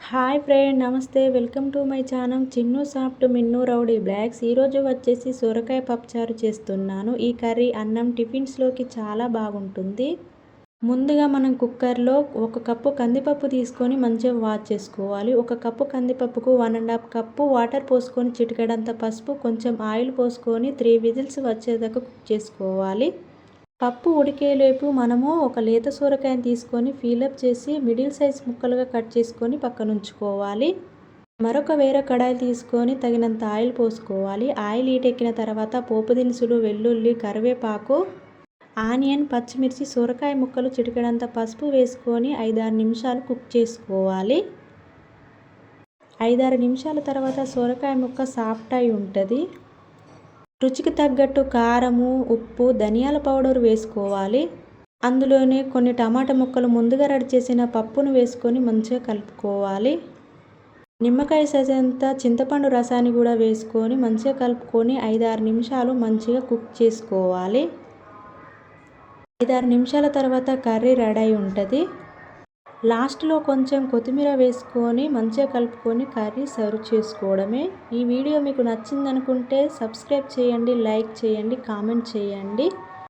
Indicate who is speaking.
Speaker 1: Hi friend, నమస్తే. Welcome to my channel Chinnu soft Minnu rowdy blogs. ఈరోజు వచ్చేసి సొరకాయ పప్పుచారు చేస్తున్నాను. ఈ కర్రీ అన్నం టిఫిన్స్లోకి చాలా బాగుంటుంది. ముందుగా మనం కుక్కర్లో 1 కప్పు కందిపప్పు తీసుకొని మంచిగా వాష్ చేసుకోవాలి. 1 కప్పు కందిపప్పుకు 1½ కప్పు వాటర్ పోసుకొని చిటికెడంత పసుపు, కొంచెం ఆయిల్ పోసుకొని 3 విజిల్స్ వచ్చేదాకా కుక్ చేసుకోవాలి. పప్పు ఉడికేలోపు మనము ఒక లేత సొరకాయని తీసుకొని ఫీలప్ చేసి మిడిల్ సైజ్ ముక్కలుగా కట్ చేసుకొని పక్కనుంచుకోవాలి. వేరే కడాయి తీసుకొని తగినంత ఆయిల్ పోసుకోవాలి. ఆయిల్ హీటెక్కిన తర్వాత పోపు దినుసులు, వెల్లుల్లి, కరివేపాకు, ఆనియన్, పచ్చిమిర్చి, సొరకాయ ముక్కలు, చిటికెడంత పసుపు వేసుకొని 5-6 నిమిషాలు కుక్ చేసుకోవాలి. 5-6 నిమిషాల తర్వాత సొరకాయ ముక్క సాఫ్ట్ అయి ఉంటుంది. రుచికి తగ్గట్టు కారము, ఉప్పు, ధనియాల పౌడర్ వేసుకోవాలి. అందులోనే కొన్ని టమాటా ముక్కలు ముందుగా రెడీ చేసిన పప్పును వేసుకొని మంచిగా కలుపుకోవాలి. నిమ్మకాయ సైజంత చింతపండు రసాన్ని కూడా వేసుకొని మంచిగా కలుపుకొని 5-6 నిమిషాలు మంచిగా కుక్ చేసుకోవాలి. 5-6 నిమిషాల తర్వాత కర్రీ రెడీ అయి ఉంటుంది. లాస్ట్లో కొంచెం కొత్తిమీర వేసుకొని మంచిగా కలుపుకొని కర్రీ సర్వ్ చేసుకోవడమే. ఈ వీడియో మీకు నచ్చిందనుకుంటే సబ్స్క్రైబ్ చేయండి, లైక్ చేయండి, కామెంట్ చేయండి.